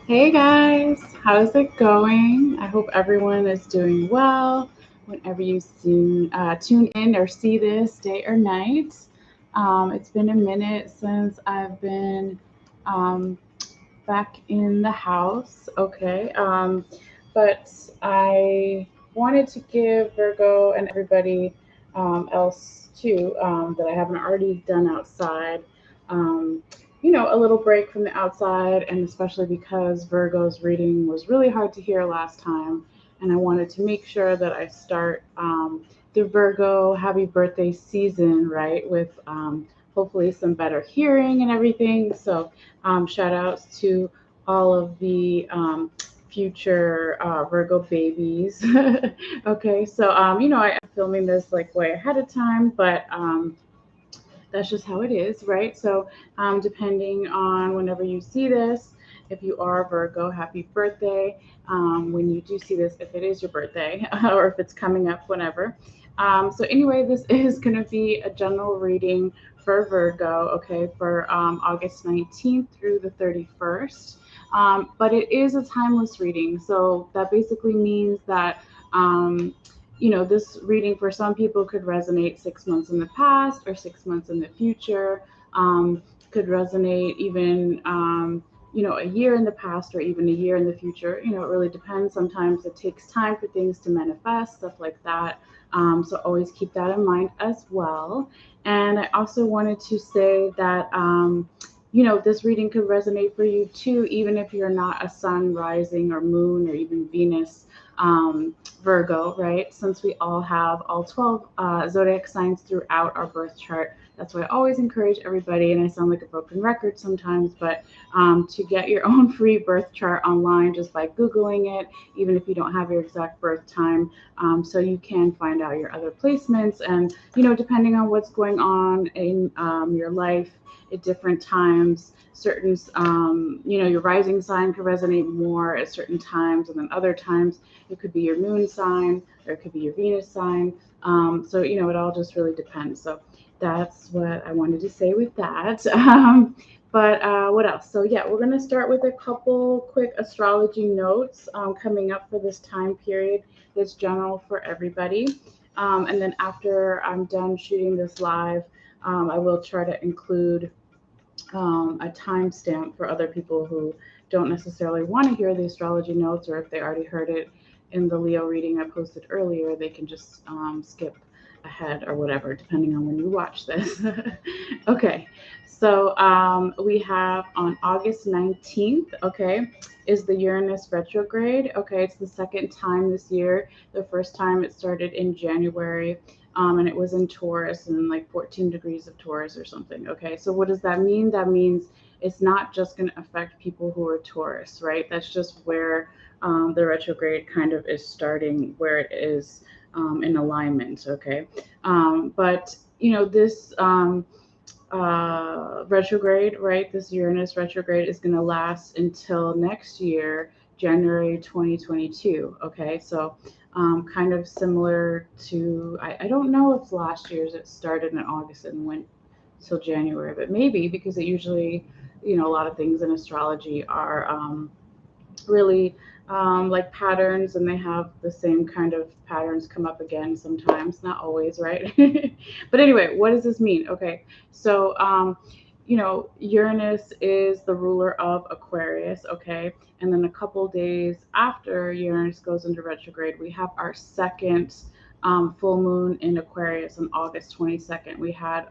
Hey guys, how's it going? I hope everyone is doing well whenever you tune in or see this day or night. It's been a minute since I've been um, back in the house, okay? But I wanted to give Virgo and everybody else too that I haven't already done outside. Um, a little break from the outside, and especially because Virgo's reading was really hard to hear last time, and I wanted to make sure that I start the Virgo happy birthday season right with hopefully some better hearing and everything. So, shout outs to all of the future Virgo babies. Okay, so I'm filming this like way ahead of time, but that's just how it is, right? So, depending on whenever you see this, if you are Virgo, happy birthday. When you do see this, if it is your birthday or if it's coming up, whenever. So, anyway, this is going to be a general reading for Virgo, okay, for August 19th through the 31st. But it is a timeless reading. So, that basically means that. This reading for some people could resonate 6 months in the past or 6 months in the future, could resonate even, a year in the past or even a year in the future. It really depends. Sometimes it takes time for things to manifest, stuff like that. So always keep that in mind as well. And I also wanted to say that, this reading could resonate for you too, even if you're not a sun rising or moon or even Venus Virgo, right? Since we all have all 12 zodiac signs throughout our birth chart. That's why I always encourage everybody, and I sound like a broken record sometimes, but to get your own free birth chart online just by Googling it, even if you don't have your exact birth time, so you can find out your other placements. And, depending on what's going on in your life at different times, certain, your rising sign could resonate more at certain times, and then other times it could be your moon sign or it could be your Venus sign. So, it all just really depends. So that's what I wanted to say with that. But what else? So, yeah, we're going to start with a couple quick astrology notes coming up for this time period that's general for everybody. And then after I'm done shooting this live, I will try to include a timestamp for other people who don't necessarily want to hear the astrology notes, or if they already heard it in the Leo reading I posted earlier, they can just skip ahead or whatever, depending on when you watch this. Okay, so we have on August 19th, okay, is the Uranus retrograde. Okay, it's the second time this year. The first time it started in January, and it was in Taurus and like 14 degrees of Taurus or something. Okay, so what does that mean? That means it's not just going to affect people who are Taurus, right? That's just where the retrograde kind of is starting, where it is in alignment. Okay, but this retrograde, right? This Uranus retrograde is going to last until next year, January 2022. Okay, so kind of similar to, I don't know if last year's it started in August and went till January, but maybe because it usually, a lot of things in astrology are really like patterns, and they have the same kind of patterns come up again sometimes, not always, right? But anyway, what does this mean? Okay, so Uranus is the ruler of Aquarius, okay, and then a couple days after Uranus goes into retrograde, we have our second full moon in Aquarius on August 22nd. We had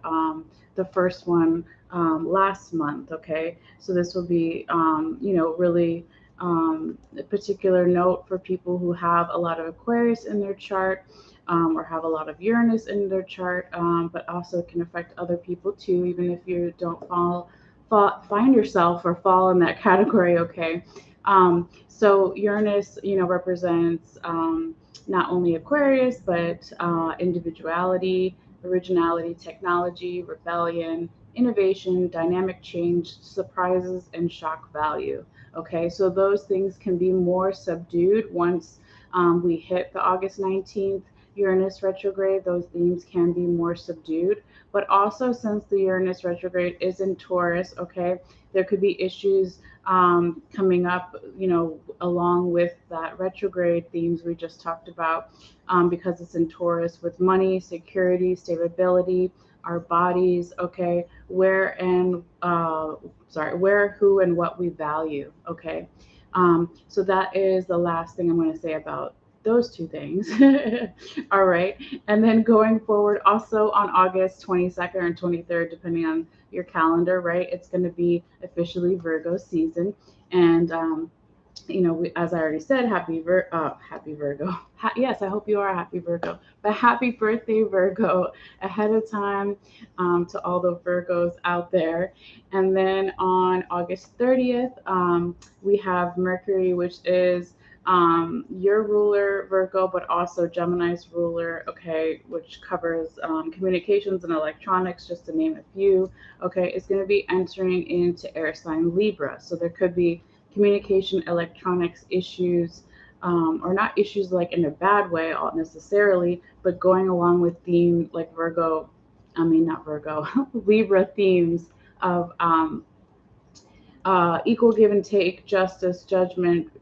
the first one last month, okay, so this will be really a particular note for people who have a lot of Aquarius in their chart, or have a lot of Uranus in their chart, but also can affect other people too, even if you don't find yourself or fall in that category. Okay, so Uranus, represents not only Aquarius, but individuality, originality, technology, rebellion, innovation, dynamic change, surprises, and shock value. Okay, so those things can be more subdued once we hit the August 19th Uranus retrograde. Those themes can be more subdued. But also, since the Uranus retrograde is in Taurus, okay, there could be issues coming up, along with that retrograde themes we just talked about, because it's in Taurus with money, security, stability, our bodies, okay, where, who, and what we value, okay. So that is the last thing I'm going to say about those two things. All right. And then going forward, also on August 22nd or 23rd, depending on your calendar, right, it's going to be officially Virgo season. And as I already said, happy Virgo. Yes, I hope you are a happy Virgo. But happy birthday, Virgo, ahead of time, to all the Virgos out there. And then on August 30th, we have Mercury, which is your ruler, Virgo, but also Gemini's ruler, okay, which covers communications and electronics, just to name a few. Okay, it's going to be entering into air sign Libra. So there could be communication electronics issues, or not issues like in a bad way necessarily, but going along with theme like not Virgo, Libra themes of equal give and take, justice, judgment,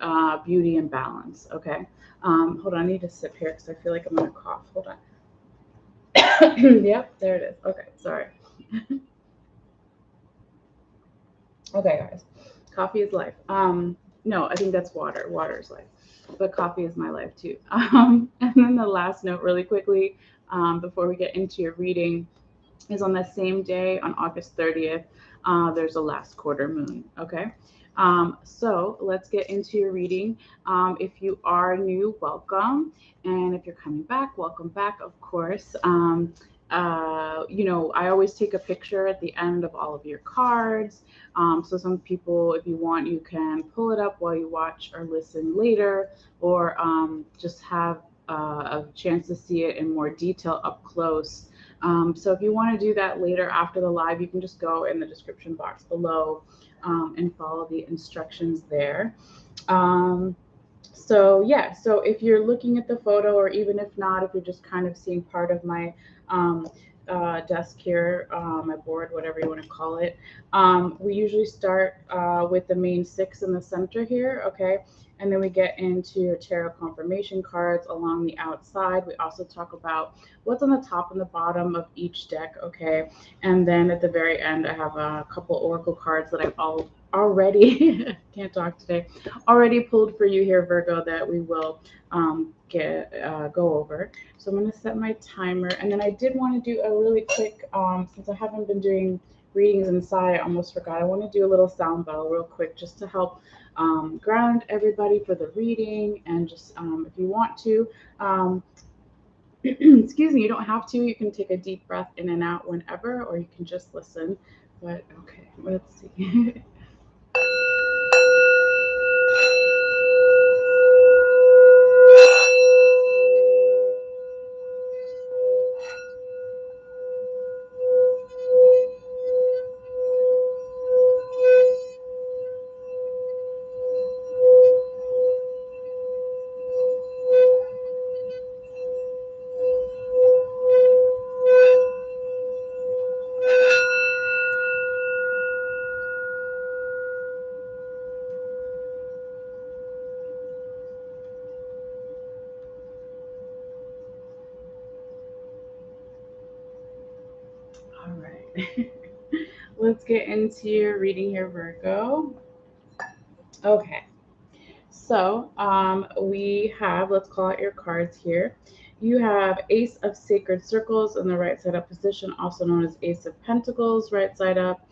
beauty, and balance. Okay. Hold on, I need to sip here because I feel like I'm gonna cough. Hold on. Yep, there it is. Okay, sorry. Okay, guys, coffee is life. No, I think that's water. Water is life, but coffee is my life too. And then the last note, really quickly, before we get into your reading, is on the same day, on August 30th, there's a last quarter moon. Okay. So let's get into your reading. If you are new, welcome. And if you're coming back, welcome back, of course. I always take a picture at the end of all of your cards. So some people, if you want, you can pull it up while you watch or listen later, or just have a chance to see it in more detail up close. So if you want to do that later after the live, you can just go in the description box below and follow the instructions there. So if you're looking at the photo, or even if not, if you're just kind of seeing part of my desk here, my board, whatever you want to call it, we usually start with the main six in the center here, okay? And then we get into your tarot confirmation cards along the outside. We also talk about what's on the top and the bottom of each deck, okay? And then at the very end, I have a couple oracle cards that I've already can't talk today, already pulled for you here, Virgo, that we will go over. So I'm going to set my timer, and then I did want to do a really quick, since I haven't been doing readings inside, I almost forgot. I want to do a little sound bell real quick, just to help ground everybody for the reading. And just if you want to, excuse me, you don't have to. You can take a deep breath in and out whenever, or you can just listen. But okay, let's see. All right. Let's get into your reading here, Virgo. Okay. So we have, let's call out your cards here. You have Ace of Sacred Circles in the right side up position, also known as Ace of Pentacles, right side up.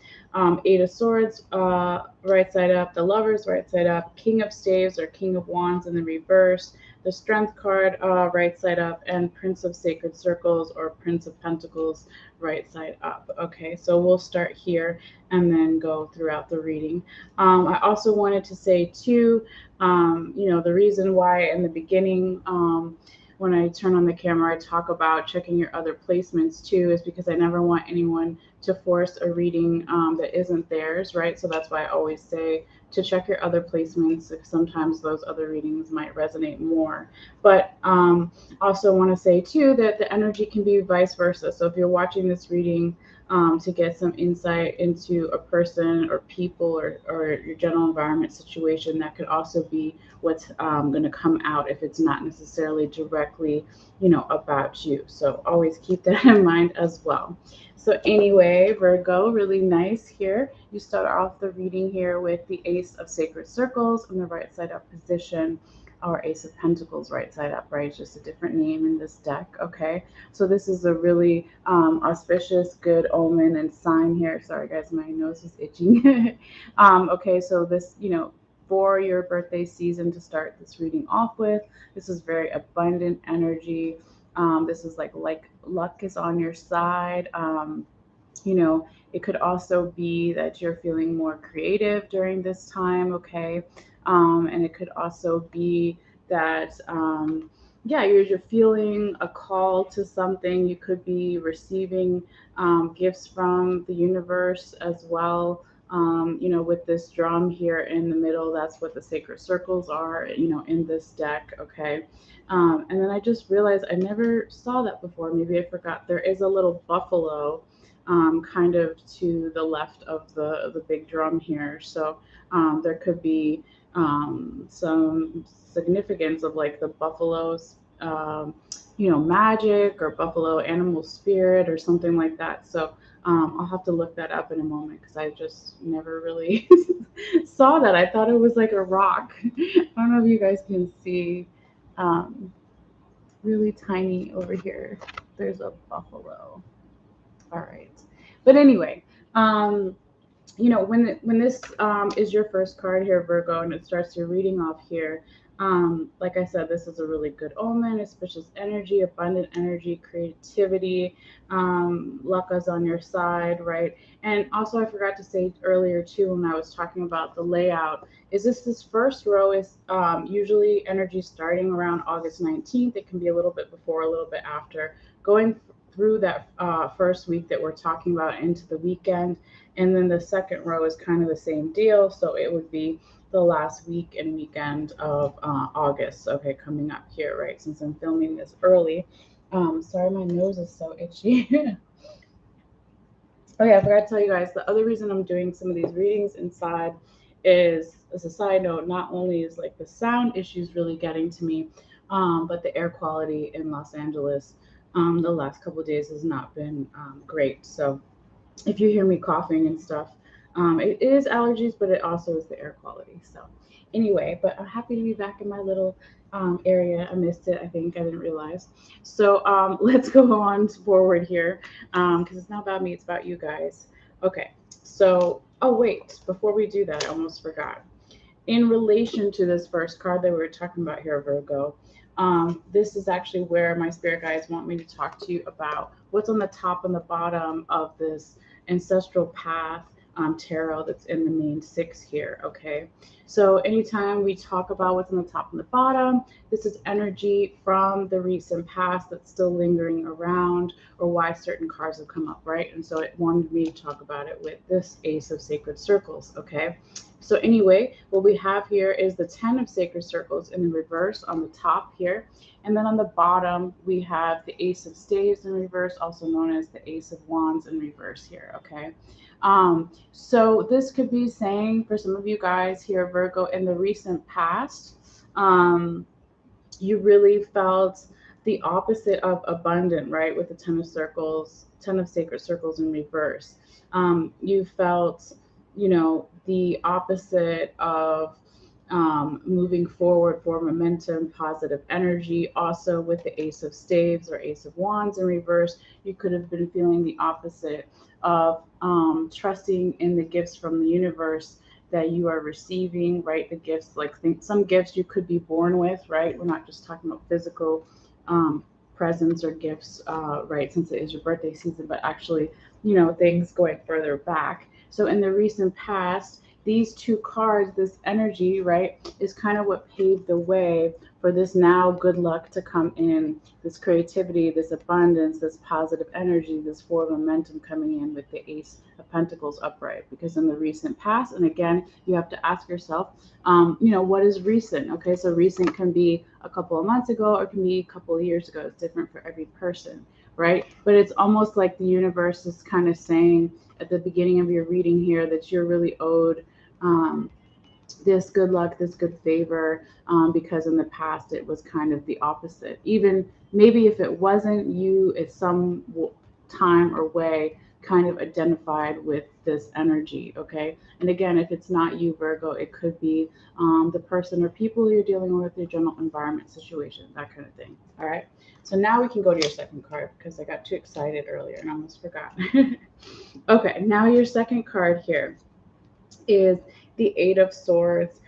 Eight of Swords, right side up. The Lovers, right side up. King of Staves or King of Wands in the reverse. The Strength card, right side up. And Prince of Sacred Circles or Prince of Pentacles, right side up. Okay, so we'll start here and then go throughout the reading. I also wanted to say too, the reason why in the beginning, when I turn on the camera, I talk about checking your other placements too, is because I never want anyone to force a reading that isn't theirs, right? So that's why I always say to check your other placements, if sometimes those other readings might resonate more. But also want to say too that the energy can be vice versa. So if you're watching this reading to get some insight into a person or people or your general environment situation. That could also be what's going to come out if it's not necessarily directly, about you. So always keep that in mind as well. So anyway, Virgo, really nice here. You start off the reading here with the Ace of Sacred Circles in the right side up position, or Ace of Pentacles right side up, right? It's just a different name in this deck, okay? So this is a really auspicious, good omen and sign here. Sorry guys, my nose is itching. Okay, so this, for your birthday season to start this reading off with, this is very abundant energy. This is like luck is on your side. It could also be that you're feeling more creative during this time, okay? And it could also be that, yeah, you're feeling a call to something. You could be receiving gifts from the universe as well. With this drum here in the middle, that's what the sacred circles are, in this deck, okay? And then I just realized I never saw that before. Maybe I forgot. There is a little buffalo kind of to the left of the big drum here. So there could be some significance of like the buffalo's, magic or buffalo animal spirit or something like that. So I'll have to look that up in a moment because I just never really saw that. I thought it was like a rock. I don't know if you guys can see. Really tiny over here. There's a buffalo. All right. But anyway, when this is your first card here, Virgo, and it starts your reading off here, like I said, this is a really good omen, auspicious energy, abundant energy, creativity, luck is on your side, right? And also, I forgot to say earlier too, when I was talking about the layout, is this first row is usually energy starting around August 19th. It can be a little bit before, a little bit after, going through that first week that we're talking about into the weekend. And then the second row is kind of the same deal. So it would be the last week and weekend of August, okay, coming up here, right? Since I'm filming this early. Sorry, my nose is so itchy. Oh yeah, I forgot to tell you guys, the other reason I'm doing some of these readings inside is, as a side note, not only is like the sound issues really getting to me, but the air quality in Los Angeles the last couple of days has not been great. So if you hear me coughing and stuff, it is allergies, but it also is the air quality. So anyway, but I'm happy to be back in my little area. I missed it. I think I didn't realize. So let's go on forward here because it's not about me. It's about you guys. Okay. So, oh wait, before we do that, I almost forgot. In relation to this first card that we were talking about here, Virgo, this is actually where my spirit guides want me to talk to you about what's on the top and the bottom of this ancestral path tarot that's in the main six here, okay? So anytime we talk about what's on the top and the bottom, this is energy from the recent past that's still lingering around, or why certain cards have come up, right? And so it wanted me to talk about it with this Ace of Sacred Circles, okay? So anyway, what we have here is the 10 of Sacred Circles in the reverse on the top here. And then on the bottom, we have the Ace of Staves in reverse, also known as the Ace of Wands in reverse here, okay? So this could be saying for some of you guys here, Virgo, in the recent past, you really felt the opposite of abundant, right? With the 10 of circles, 10 of Sacred Circles in reverse. You felt, the opposite of moving forward for momentum, positive energy. Also with the Ace of Staves or Ace of Wands in reverse, you could have been feeling the opposite of trusting in the gifts from the universe that you are receiving, right? The gifts, like some gifts you could be born with, right? We're not just talking about physical presents or gifts, right? Since it is your birthday season, but actually, things going further back. So in the recent past, these two cards, this energy, right, is kind of what paved the way for this now good luck to come in, this creativity, this abundance, this positive energy, this forward momentum coming in with the Ace of Pentacles upright. Because in the recent past, and again, you have to ask yourself, what is recent? Okay, so recent can be a couple of months ago or it can be a couple of years ago. It's different for every person. right? But it's almost like the universe is kind of saying at the beginning of your reading here that you're really owed this good luck, this good favor, because in the past it was kind of the opposite. Even maybe if it wasn't, you at some time or way kind of identified with this energy, okay? And again, if it's not you, Virgo, it could be the person or people you're dealing with, your general environment situation, that kind of thing, all right? So now we can go to your second card because I got too excited earlier and almost forgot. Okay, now your second card here is the Eight of Swords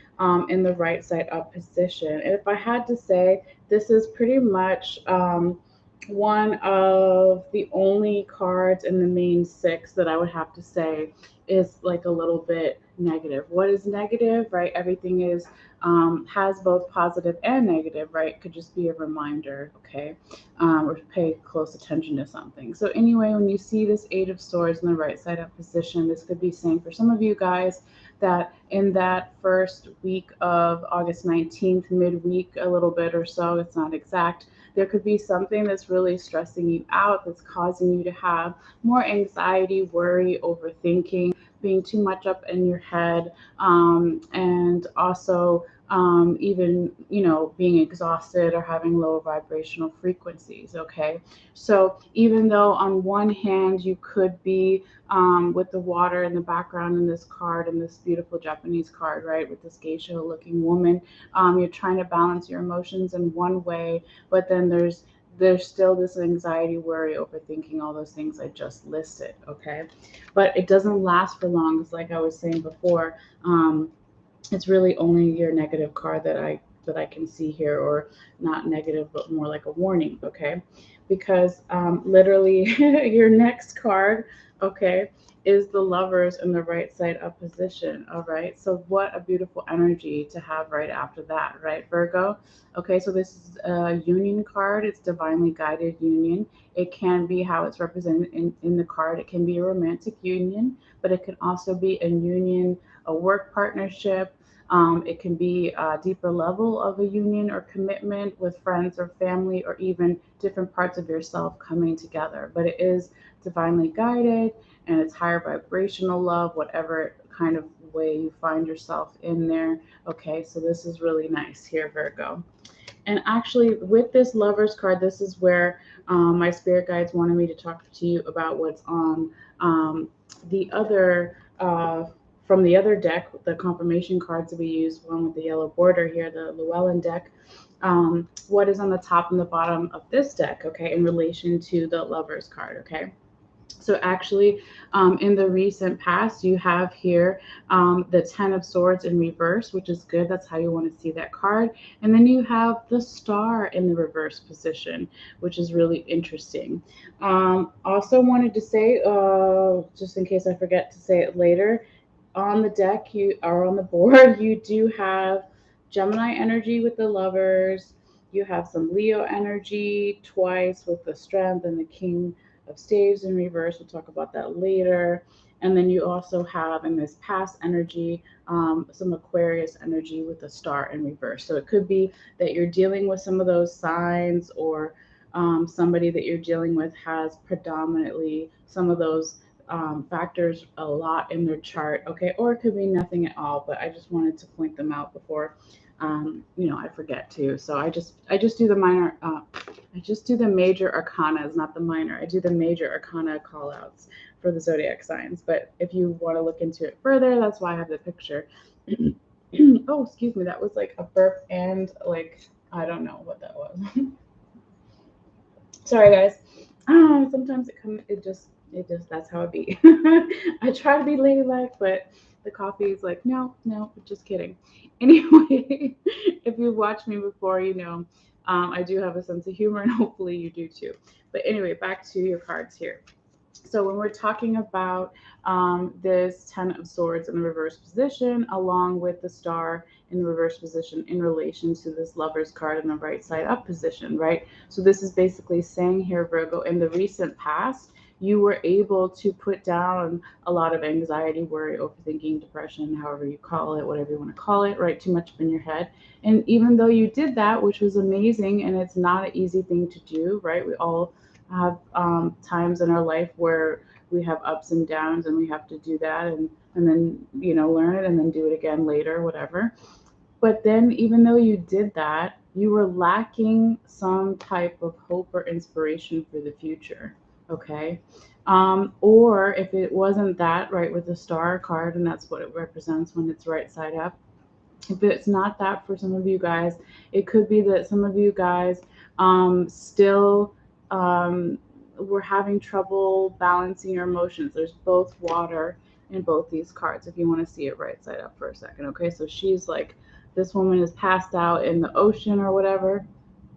in the right side up position. And if I had to say, this is pretty much one of the only cards in the main six that I would have to say is like a little bit negative. What is negative, right? Everything is has both positive and negative, right? Could just be a reminder, okay? Or pay close attention to something. So anyway, when you see this Eight of Swords in the right side up position, this could be saying for some of you guys that in that first week of August 19th, midweek, a little bit or so, it's not exact, there could be something that's really stressing you out, that's causing you to have more anxiety, worry, overthinking, being too much up in your head, and also even, being exhausted or having low vibrational frequencies, okay? So even though on one hand you could be with the water in the background in this card and this beautiful Japanese card, right, with this geisha looking woman, you're trying to balance your emotions in one way, but then there's still this anxiety, worry, overthinking, all those things I just listed, okay? But it doesn't last for long. It's like I was saying before, it's really only your negative card that I can see here, or not negative, but more like a warning, okay? Because literally your next card, okay, is the Lovers in the right side up position, all right? So what a beautiful energy to have right after that, right, Virgo? Okay, so this is a union card. It's divinely guided union. It can be how it's represented in the card. It can be a romantic union, but it can also be a union, a work partnership. It can be a deeper level of a union or commitment with friends or family, or even different parts of yourself coming together. But it is divinely guided, and it's higher vibrational love, whatever kind of way you find yourself in there. Okay, so this is really nice here, Virgo. And actually, with this Lovers card, this is where my spirit guides wanted me to talk to you about what's on the other, from the other deck, the confirmation cards that we use, one with the yellow border here, the Llewellyn deck. What is on the top and the bottom of this deck, okay, in relation to the Lovers card, okay? So actually, in the recent past, you have here the Ten of Swords in reverse, which is good. That's how you want to see that card. And then you have the Star in the reverse position, which is really interesting. Also wanted to say, just in case I forget to say it later, on the deck, you are on the board, you do have Gemini energy with the Lovers. You have some Leo energy twice with the Strength and the King of Staves in reverse. We'll talk about that later. And then you also have in this past energy some Aquarius energy with the Star in reverse. So it could be that you're dealing with some of those signs, or somebody that you're dealing with has predominantly some of those factors a lot in their chart, okay? Or it could be nothing at all, but I just wanted to point them out before I forget to. So I just do the minor, I just do the major arcanas, not the minor. I do the major arcana call outs for the zodiac signs. But if you want to look into it further, that's why I have the picture. Oh, excuse me, that was like a burp and like, I don't know what that was. Sorry guys. Sometimes that's how it be. I try to be ladylike, but the coffee is like, no, just kidding. Anyway, if you've watched me before, I do have a sense of humor, and hopefully you do too. But anyway, back to your cards here. So when we're talking about this Ten of Swords in the reverse position, along with the Star in the reverse position in relation to this Lovers card in the right side up position, right? So this is basically saying here, Virgo, in the recent past, you were able to put down a lot of anxiety, worry, overthinking, depression, however you call it, whatever you want to call it, right? Too much up in your head. And even though you did that, which was amazing, and it's not an easy thing to do, right? We all have times in our life where we have ups and downs, and we have to do that, and then learn it and then do it again later, whatever. But then, even though you did that, you were lacking some type of hope or inspiration for the future. Okay. Or if it wasn't that, right, with the star card, and that's what it represents when it's right side up, if it's not that for some of you guys, it could be that some of you guys still were having trouble balancing your emotions. There's both water in both these cards, if you want to see it right side up for a second. Okay, so she's like, this woman is passed out in the ocean or whatever,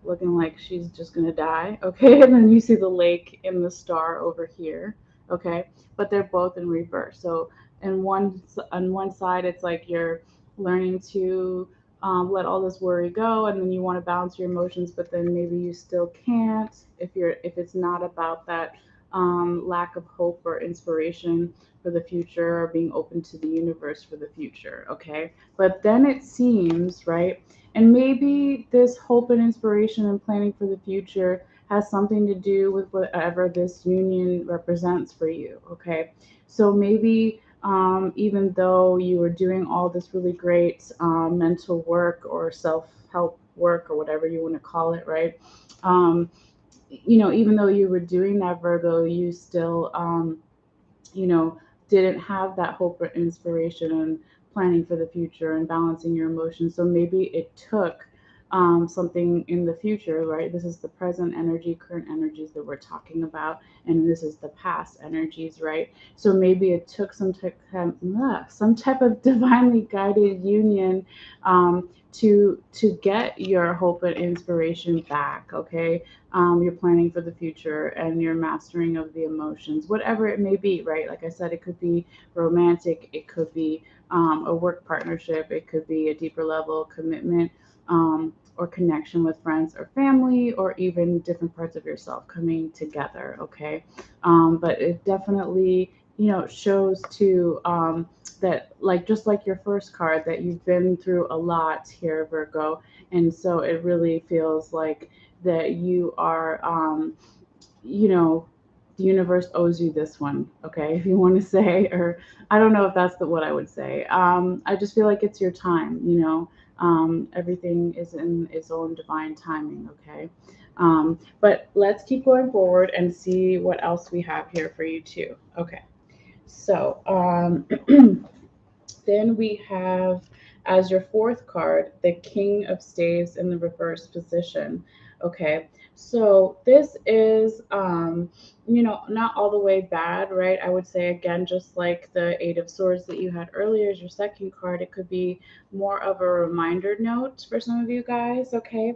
looking like she's just gonna die. Okay, and then you see the lake and the star over here. Okay, but they're both in reverse. So on one side, it's like you're learning to let all this worry go, and then you want to balance your emotions, but then maybe you still can't if it's not about that lack of hope or inspiration for the future, or being open to the universe for the future. Okay, but then it seems, right, and maybe this hope and inspiration and planning for the future has something to do with whatever this union represents for you. Okay. So maybe even though you were doing all this really great mental work or self help work or whatever you want to call it, right? Um, even though you were doing that, Virgo, you still you know, didn't have that hope or inspiration and planning for the future and balancing your emotions. So maybe it took something in the future, right? This is the present energy, current energies that we're talking about, and this is the past energies, right? So maybe it took some type of divinely guided union to get your hope and inspiration back. Okay, you're planning for the future and your mastering of the emotions, whatever it may be, right? Like I said, it could be romantic, it could be a work partnership, it could be a deeper level commitment or connection with friends or family, or even different parts of yourself coming together. Okay, but it definitely shows too that, like, just like your first card, that you've been through a lot here, Virgo, and so it really feels like that you are, you know, the universe owes you this one, okay, if you want to say, or I don't know if that's what I would say. I just feel like it's your time, everything is in its own divine timing, okay? But let's keep going forward and see what else we have here for you, too. Okay, so then we have, as your fourth card, the King of Staves in the reverse position. Okay, so this is, not all the way bad, right? I would say, again, just like the Eight of Swords that you had earlier as your second card, it could be more of a reminder note for some of you guys, okay?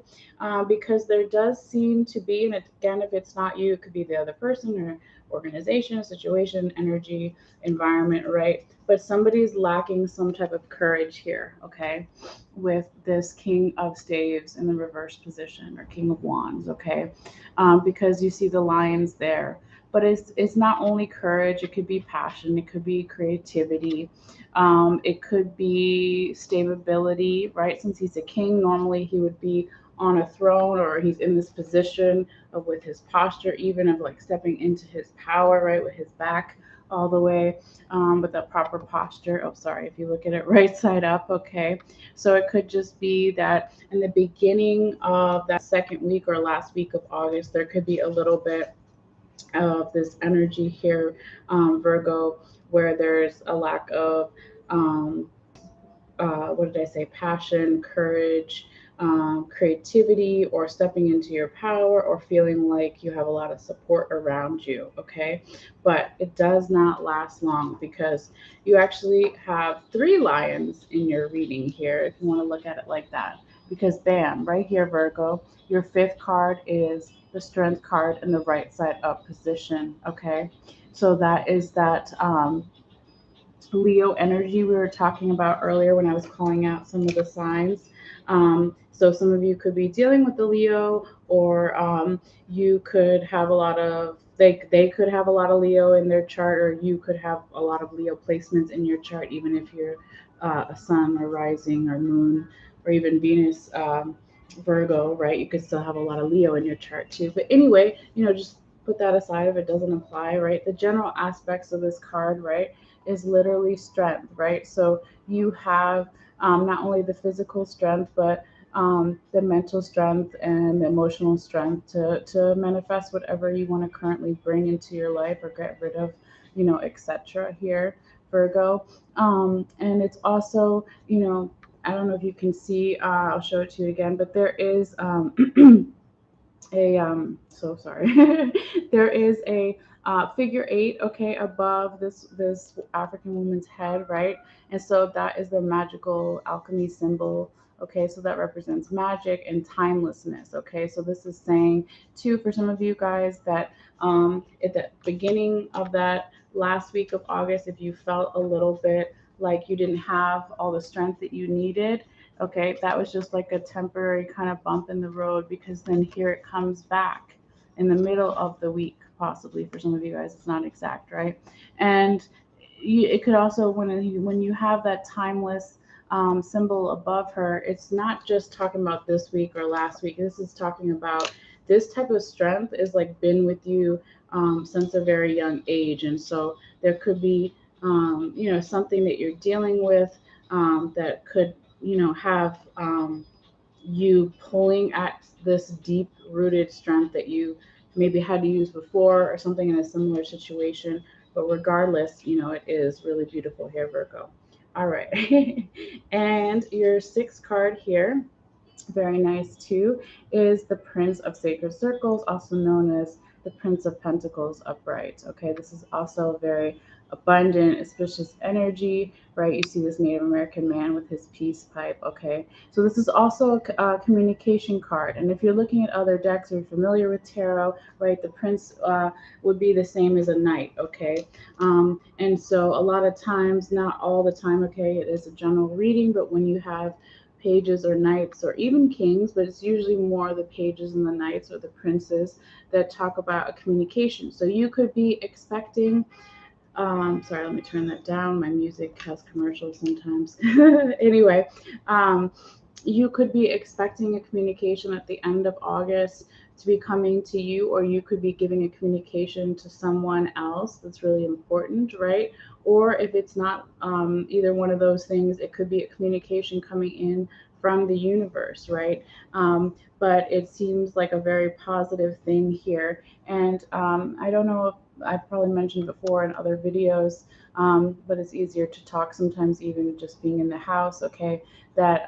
Because there does seem to be, and again, if it's not you, it could be the other person or organization, situation, energy, environment, right? But somebody's lacking some type of courage here, okay, with this King of Staves in the reverse position, or King of Wands, okay, because you see the lions there. But it's not only courage; it could be passion, it could be creativity, it could be stability, right? Since he's a king, normally he would be on a throne, or he's in this position of, with his posture, even of like stepping into his power, right, with his back all the way, with the proper posture. Oh, sorry, if you look at it right side up, okay. So it could just be that in the beginning of that second week or last week of August, there could be a little bit of this energy here, Virgo, where there's a lack of um, what did I say? Passion, courage, creativity, or stepping into your power, or feeling like you have a lot of support around you. Okay. But it does not last long, because you actually have three lions in your reading here, if you want to look at it like that. Because, bam, right here, Virgo, your fifth card is the strength card in the right side up position. Okay. So that is that. Leo energy we were talking about earlier when I was calling out some of the signs. So some of you could be dealing with the Leo, or you could have a lot of, they could have a lot of Leo in their chart, or you could have a lot of Leo placements in your chart, even if you're a sun or rising or moon or even Venus Virgo, right? You could still have a lot of Leo in your chart too. But anyway, just put that aside if it doesn't apply, right? The general aspects of this card, right, is literally strength, right? So you have not only the physical strength, but the mental strength and the emotional strength to manifest whatever you want to currently bring into your life or get rid of, etc. here, Virgo. And it's also, I don't know if you can see, I'll show it to you again, but there is a so sorry there is a figure eight, okay, above this African woman's head, right? And so that is the magical alchemy symbol. Okay, so that represents magic and timelessness. Okay, so this is saying too, for some of you guys, that at the beginning of that last week of August, if you felt a little bit like you didn't have all the strength that you needed, okay, that was just like a temporary kind of bump in the road, because then here it comes back in the middle of the week, possibly for some of you guys. It's not exact, right? And it could also, when you have that timeless symbol above her, it's not just talking about this week or last week. This is talking about this type of strength is like been with you since a very young age. And so there could be something that you're dealing with that could have you pulling at this deep rooted strength that you maybe had to use before or something in a similar situation. But regardless, it is really beautiful here, Virgo. All right. And your sixth card here, very nice too, is the Prince of Sacred Circles, also known as the Prince of Pentacles upright. Okay, this is also a very abundant, auspicious energy, right? You see this Native American man with his peace pipe. Okay, so this is also a communication card. And if you're looking at other decks or you're familiar with tarot, right, the Prince would be the same as a knight. Okay, and so a lot of times, not all the time, okay, it is a general reading, but when you have pages or knights or even kings, but it's usually more the pages and the knights or the princes that talk about a communication. So you could be expecting, sorry, let me turn that down. My music has commercials sometimes. Anyway, you could be expecting a communication at the end of August to be coming to you, or you could be giving a communication to someone else that's really important, right? Or if it's not either one of those things, it could be a communication coming in from the universe, right? But it seems like a very positive thing here. And I don't know if I've probably mentioned before in other videos, but it's easier to talk sometimes, even just being in the house, okay, that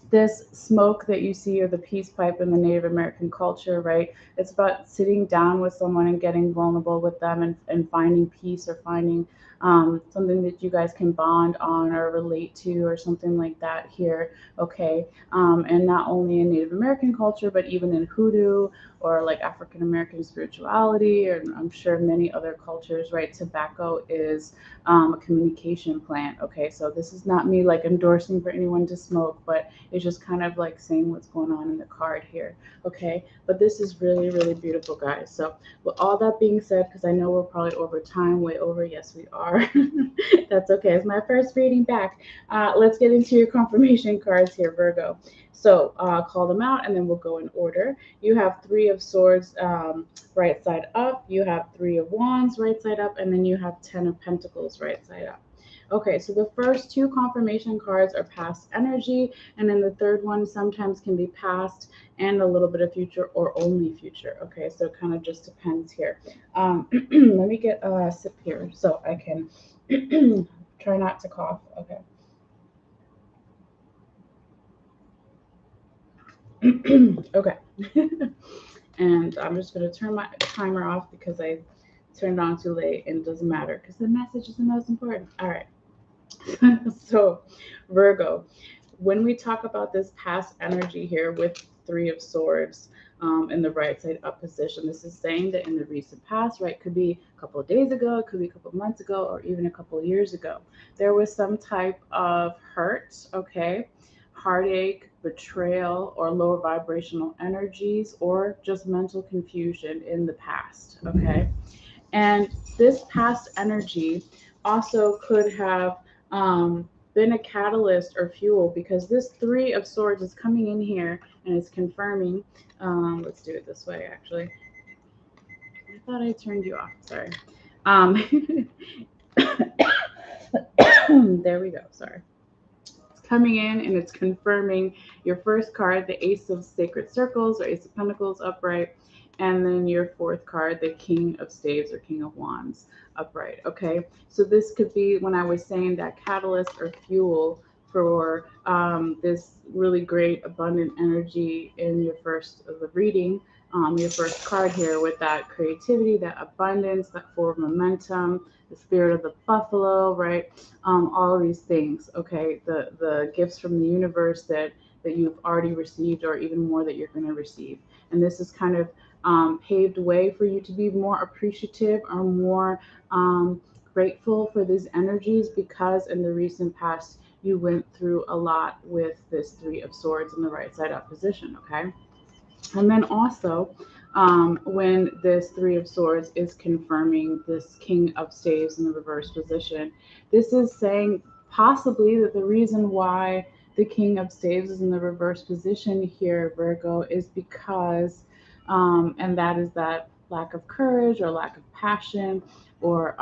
this smoke that you see, or the peace pipe in the Native American culture, right? It's about sitting down with someone and getting vulnerable with them, and finding peace, or finding something that you guys can bond on or relate to, or something like that here, okay? And not only in Native American culture, but even in Hoodoo or like African American spirituality, or I'm sure many other cultures, right? Tobacco is a communication plant, okay? So this is not me like endorsing for anyone to smoke, but it's just kind of like saying what's going on in the card here, okay? But this is really, really beautiful, guys. So with all that being said, because I know we're probably over time, way over, yes, we are. That's okay. It's my first reading back. Let's get into your confirmation cards here, Virgo. So call them out, and then we'll go in order. You have Three of Swords right side up. You have Three of Wands right side up, and then you have Ten of Pentacles right side up. Okay, so the first two confirmation cards are past energy, and then the third one sometimes can be past and a little bit of future, or only future. Okay, so it kind of just depends here. Let me get a sip here so I can try not to cough. Okay. Okay. And I'm just going to turn my timer off because I turned it on too late, and it doesn't matter because the message is the most important. All right. So, Virgo, when we talk about this past energy here with Three of Swords in the right side up position, this is saying that in the recent past, right, could be a couple of days ago, it could be a couple of months ago, or even a couple of years ago, there was some type of hurt, okay, heartache, betrayal, or lower vibrational energies, or just mental confusion in the past, okay? And this past energy also could have been a catalyst or fuel, because this Three of Swords is coming in here and it's confirming. Let's do it this way, actually. thought I turned you off. Sorry. There we go. Sorry. It's coming in and it's confirming your first card, the Ace of Sacred Circles or Ace of Pentacles upright, and then your fourth card, the King of Staves or King of Wands upright. Okay, so this could be when I was saying that catalyst or fuel for this really great abundant energy in your first of the reading. Your first card here with that creativity, that abundance, that forward momentum, the spirit of the buffalo, right? All of these things, okay? The gifts from the universe that you've already received, or even more that you're going to receive. And this is kind of paved way for you to be more appreciative or more grateful for these energies, because in the recent past you went through a lot with this Three of Swords in the right side up position, okay? And then also, when this Three of Swords is confirming this King of Staves in the reverse position, this is saying possibly that the reason why the King of Staves is in the reverse position here, Virgo, is because, and that is that lack of courage or lack of passion, or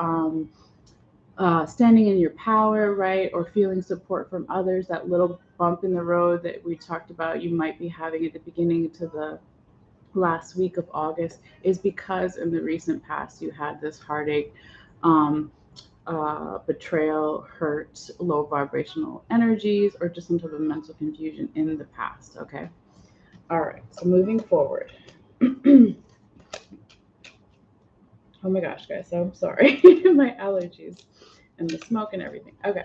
standing in your power, right? Or feeling support from others, that little bump in the road that we talked about you might be having at the beginning to the last week of August, is because in the recent past you had this heartache, um, betrayal, hurt, low vibrational energies, or just some type of mental confusion in the past, okay? All right, so moving forward. Oh my gosh, guys, so I'm sorry. My allergies and the smoke and everything. Okay.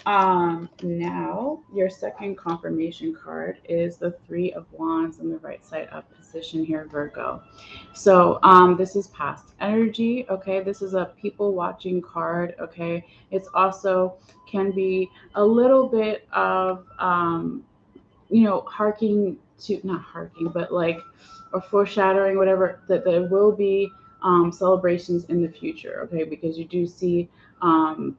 Now your second confirmation card is the Three of Wands in the right side up position here, Virgo. So this is past energy, okay? This is a people watching card, okay? It's also can be a little bit of harking to, not harking, but like, or foreshadowing, whatever, that there will be celebrations in the future, okay? Because you do see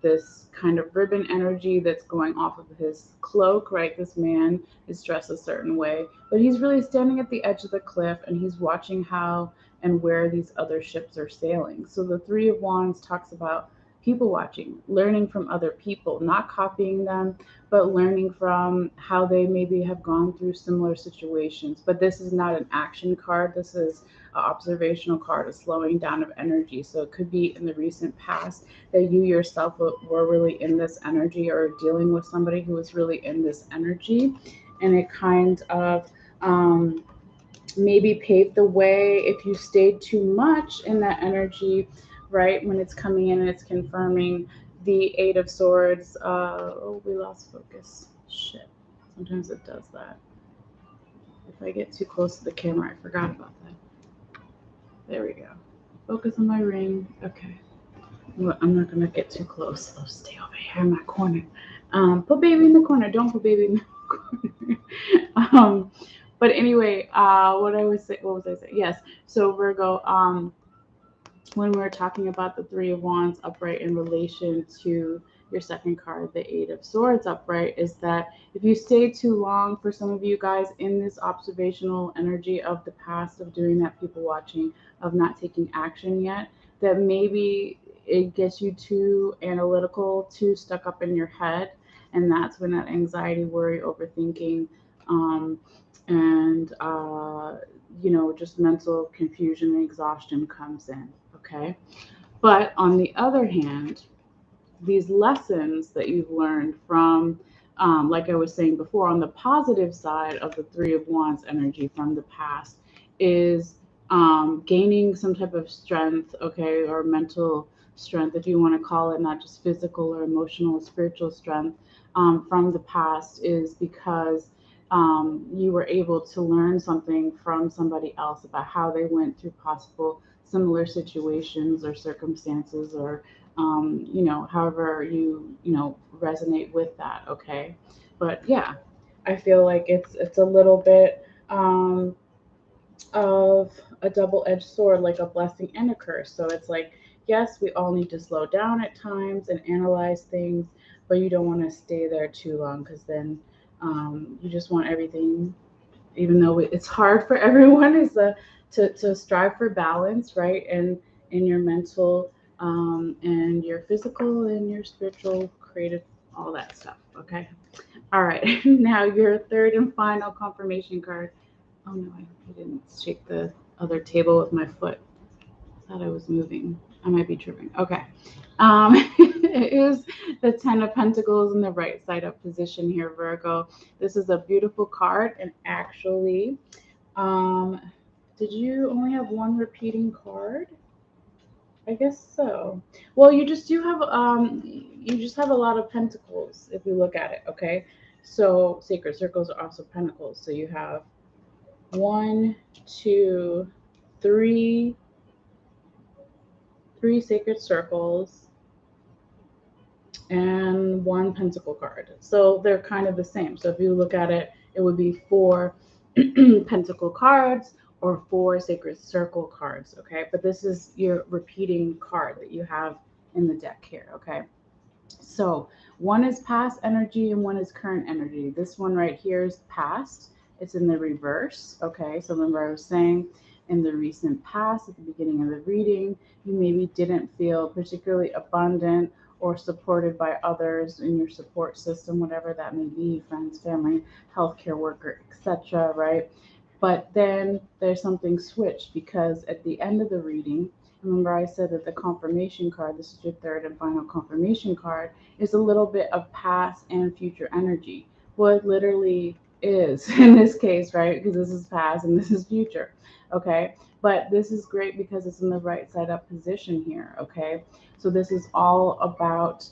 this kind of ribbon energy that's going off of his cloak, right? This man is dressed a certain way, but he's really standing at the edge of the cliff and he's watching how and where these other ships are sailing. So the Three of Wands talks about people watching, learning from other people, not copying them, but learning from how they maybe have gone through similar situations. But this is not an action card. This is an observational card, a slowing down of energy. So it could be in the recent past that you yourself were really in this energy, or dealing with somebody who was really in this energy. And it kind of maybe paved the way if you stayed too much in that energy, right? When it's coming in and it's confirming the Eight of Swords. Oh, we lost focus. Shit. Sometimes it does that. If I get too close to the camera, I forgot about that. There we go. Focus on my ring. Okay. Well, I'm not going to get too close. I'll stay over here in my corner. Put baby in the corner. Don't put baby in the corner. But anyway, what was I saying? Yes. So Virgo, when we were talking about the Three of Wands upright in relation to your second card, the Eight of Swords upright, is that if you stay too long, for some of you guys, in this observational energy of the past, of doing that people watching, of not taking action yet, that maybe it gets you too analytical, too stuck up in your head. And that's when that anxiety, worry, overthinking, and just mental confusion and exhaustion comes in. Okay. But on the other hand, these lessons that you've learned from, like I was saying before, on the positive side of the Three of Wands energy from the past, is gaining some type of strength, okay, or mental strength, if you want to call it, not just physical or emotional or spiritual strength from the past, is because you were able to learn something from somebody else about how they went through possible similar situations or circumstances, or however you resonate with that, okay? But yeah, I feel like it's a little bit of a double-edged sword, like a blessing and a curse. So it's like, yes, we all need to slow down at times and analyze things, but you don't want to stay there too long, because then you just want everything, even though it's hard for everyone, is to strive for balance, right? And in your mental, and your physical and your spiritual, creative, all that stuff. Okay. All right. Now your third and final confirmation card. Oh no, I didn't shake the other table with my foot. I thought I was moving. I might be tripping. Okay. It is the Ten of Pentacles in the right side up position here, Virgo. This is a beautiful card, and actually, um, did you only have one repeating card? I guess so. Well, you just have a lot of pentacles if you look at it, okay? So sacred circles are also pentacles. So you have one, two, three, three sacred circles and one pentacle card. So they're kind of the same. So if you look at it, it would be four pentacle cards or four sacred circle cards, okay? But this is your repeating card that you have in the deck here, okay? So one is past energy and one is current energy. This one right here is past. It's in the reverse, okay? So remember I was saying in the recent past, at the beginning of the reading, you maybe didn't feel particularly abundant or supported by others in your support system, whatever that may be, friends, family, healthcare worker, etc., right? But then there's something switched, because at the end of the reading, remember I said that the confirmation card, this is your third and final confirmation card, is a little bit of past and future energy. Well, it literally is in this case, right? Because this is past and this is future, okay? But this is great because it's in the right side up position here, okay? So this is all about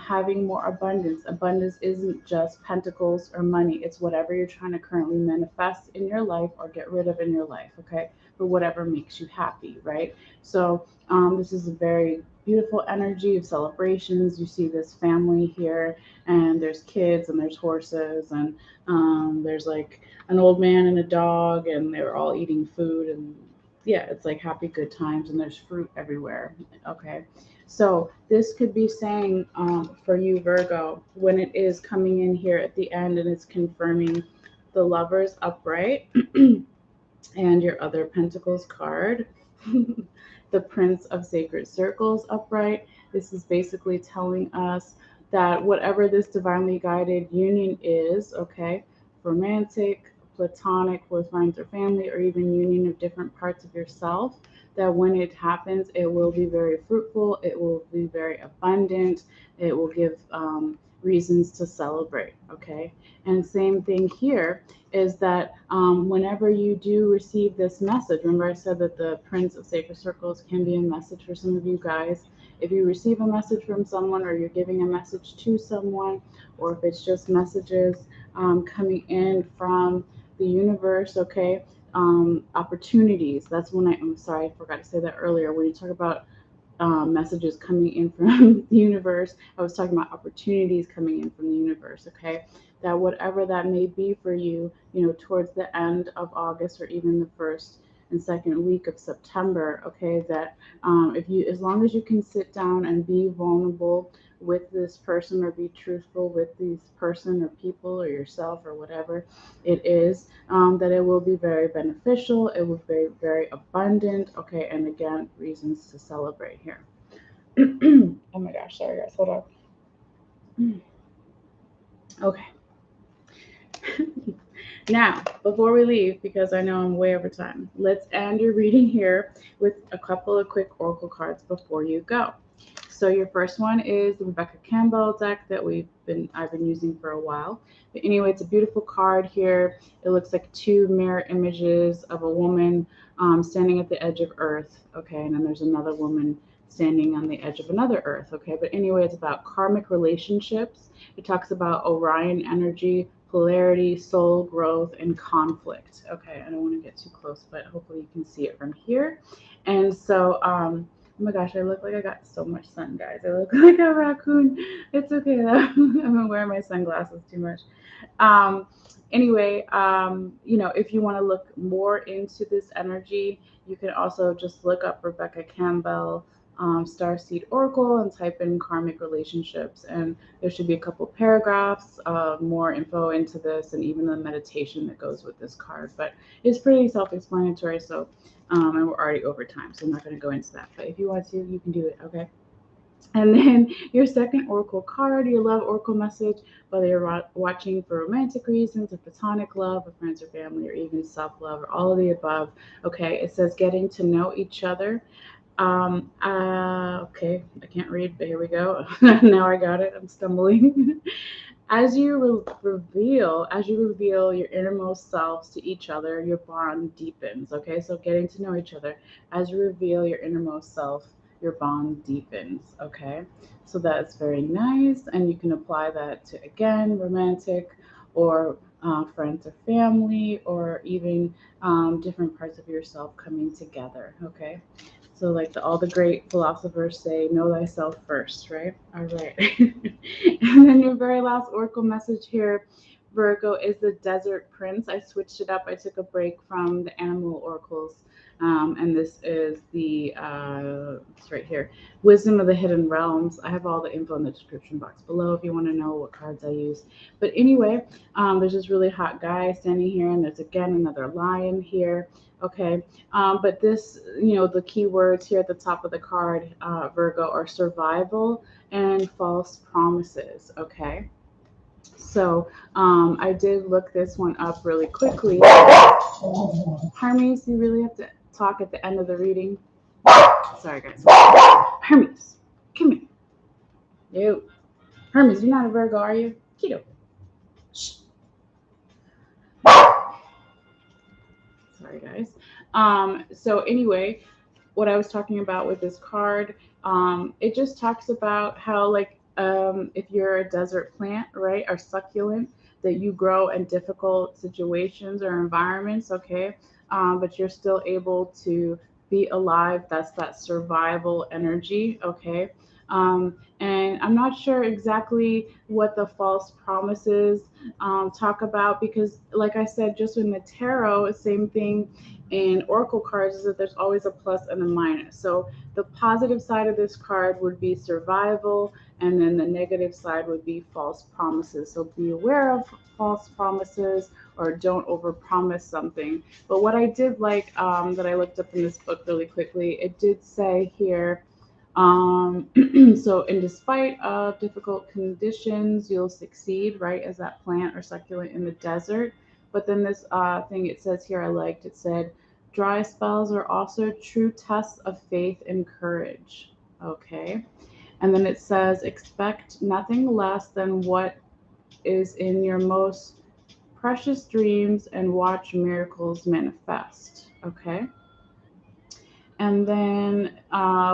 having more abundance. Abundance isn't just pentacles or money. It's whatever you're trying to currently manifest in your life or get rid of in your life, okay? But whatever makes you happy, right? So this is a very beautiful energy of celebrations. You see this family here, and there's kids, and there's horses, and there's like an old man and a dog, and they're all eating food, and yeah, it's like happy good times, and there's fruit everywhere. Okay. So this could be saying for you, Virgo, when it is coming in here at the end and it's confirming the Lovers upright and your other Pentacles card, the Prince of Sacred Circles upright. This is basically telling us that whatever this divinely guided union is, okay, romantic, platonic with friends or family, or even union of different parts of yourself, that when it happens, it will be very fruitful, it will be very abundant, it will give reasons to celebrate, okay? And same thing here is that whenever you do receive this message, remember I said that the Prince of Sacred Circles can be a message for some of you guys. If you receive a message from someone, or you're giving a message to someone, or if it's just messages coming in from the universe, okay, opportunities. That's when I'm sorry, I forgot to say that earlier. When you talk about messages coming in from the universe, I was talking about opportunities coming in from the universe, okay? That whatever that may be for you, towards the end of August, or even the first and second week of September, okay, that as long as you can sit down and be vulnerable with this person, or be truthful with these person or people or yourself or whatever it is, that it will be very beneficial, it will be very abundant, okay, and again, reasons to celebrate here. Oh my gosh, sorry guys, hold on. Okay. Now, before we leave, because I know I'm way over time, let's end your reading here with a couple of quick oracle cards before you go. So your first one is the Rebecca Campbell deck that I've been using for a while. But anyway, it's a beautiful card here. It looks like two mirror images of a woman standing at the edge of Earth. Okay, and then there's another woman standing on the edge of another Earth. Okay, but anyway, it's about karmic relationships. It talks about Orion energy, polarity, soul growth, and conflict. Okay, I don't want to get too close, but hopefully you can see it from here. And so, oh my gosh, I look like I got so much sun, guys. I look like a raccoon. It's okay though. I've been wearing my sunglasses too much. Anyway, if you want to look more into this energy, you can also just look up Rebecca Campbell Starseed Oracle and type in karmic relationships. And there should be a couple paragraphs of more info into this and even the meditation that goes with this card. But it's pretty self-explanatory. So, and we're already over time, so I'm not going to go into that. But if you want to, you can do it. Okay. And then your second oracle card, your love oracle message, whether you're watching for romantic reasons, a platonic love, or friends or family, or even self-love, or all of the above. Okay, it says getting to know each other. Okay, I can't read, but here we go. Now I got it. I'm stumbling. As you reveal your innermost selves to each other, your bond deepens. Okay, so getting to know each other. As you reveal your innermost self, your bond deepens. Okay, so that's very nice, and you can apply that to again romantic or friends or family, or even different parts of yourself coming together. Okay. So, like all the great philosophers say, know thyself first, right? All right. And then your very last oracle message here, Virgo, is the Desert Prince. I switched it up. I took a break from the animal oracles. And this is it's right here, Wisdom of the Hidden Realms. I have all the info in the description box below if you want to know what cards I use. But anyway, there's this really hot guy standing here, and there's again another lion here. Okay. But this, the key words here at the top of the card, Virgo, are survival and false promises. Okay. So I did look this one up really quickly. Hermes, you really have to talk at the end of the reading. Sorry, guys. Hermes, come here. You. Hermes, you're not a Virgo, are you? Keto. Shh. Sorry, guys. So anyway, what I was talking about with this card, it just talks about how, like, if you're a desert plant, right, or succulent, that you grow in difficult situations or environments, okay, but you're still able to be alive. That's that survival energy, okay. And I'm not sure exactly what the false promises talk about, because, like I said, just in the tarot, same thing in oracle cards, is that there's always a plus and a minus. So the positive side of this card would be survival, and then the negative side would be false promises. So be aware of false promises, or don't overpromise something. But what I did like, that I looked up in this book really quickly, it did say here, so in despite of difficult conditions, you'll succeed, right, as that plant or succulent in the desert. But then this thing it says here, I liked, it said, dry spells are also true tests of faith and courage. Okay. And then it says, expect nothing less than what is in your most precious dreams and watch miracles manifest. Okay. And then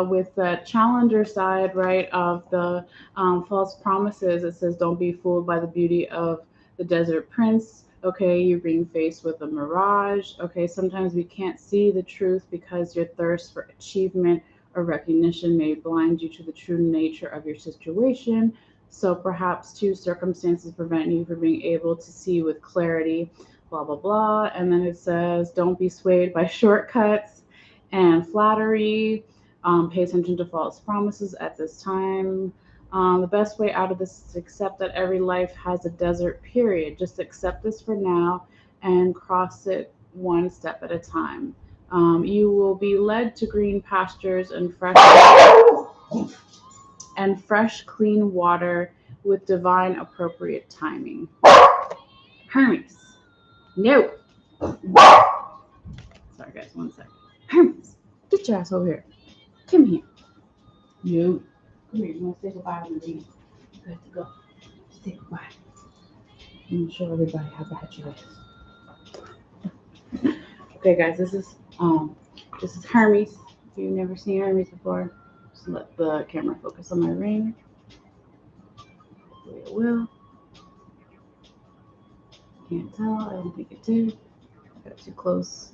with the challenger side, right, of the false promises, it says, don't be fooled by the beauty of the desert prince. Okay, you're being faced with a mirage. Okay, sometimes we can't see the truth because your thirst for achievement or recognition may blind you to the true nature of your situation. So perhaps two circumstances prevent you from being able to see with clarity, blah, blah, blah. And then it says, don't be swayed by shortcuts and flattery. Pay attention to false promises at this time. The best way out of this is to accept that every life has a desert period. Just accept this for now and cross it one step at a time. You will be led to green pastures and fresh, clean water with divine, appropriate timing. Hermes, no. Sorry, guys, one second. Hermes, get your ass over here. Come here. No. Come here. You want to say goodbye to me? You got to go. Say goodbye. I'm going to show everybody how bad you is. Okay, guys, this is Hermes. If you've never seen Hermes before, just let the camera focus on my ring. Hopefully it will. Can't tell. I don't think it did. I got too close.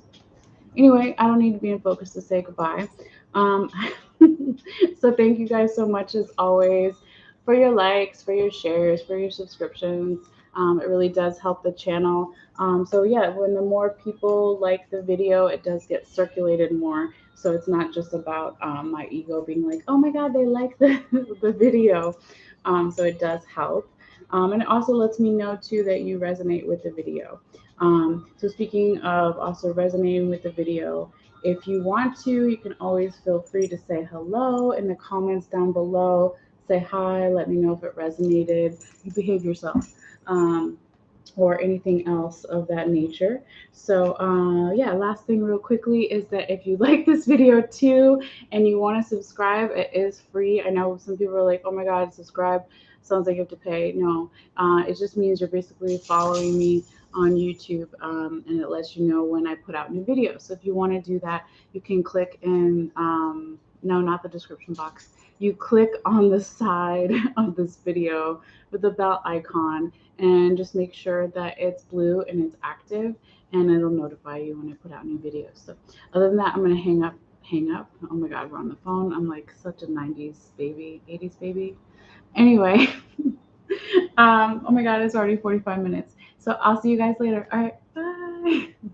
Anyway, I don't need to be in focus to say goodbye. So thank you guys so much, as always, for your likes, for your shares, for your subscriptions. It really does help the channel. So yeah, when the more people like the video, it does get circulated more. So it's not just about my ego being like, oh my God, they like the, the video. So it does help. And it also lets me know too that you resonate with the video. So speaking of also resonating with the video, if you want to, you can always feel free to say hello in the comments down below. Say hi, let me know if it resonated. You behave yourself. Or anything else of that nature. So yeah, last thing real quickly is that if you like this video too and you want to subscribe, it is free. I know some people are like, oh my God, subscribe sounds like you have to pay. No, it just means you're basically following me on YouTube, and it lets you know when I put out new videos. So if you want to do that, you can click in, no, not the description box. You click on the side of this video with the bell icon and just make sure that it's blue and it's active, and it'll notify you when I put out new videos. So other than that, I'm going to hang up. Oh my God, we're on the phone. I'm like such a 90s baby, 80s baby. Anyway, oh my God, it's already 45 minutes. So I'll see you guys later. All right, bye.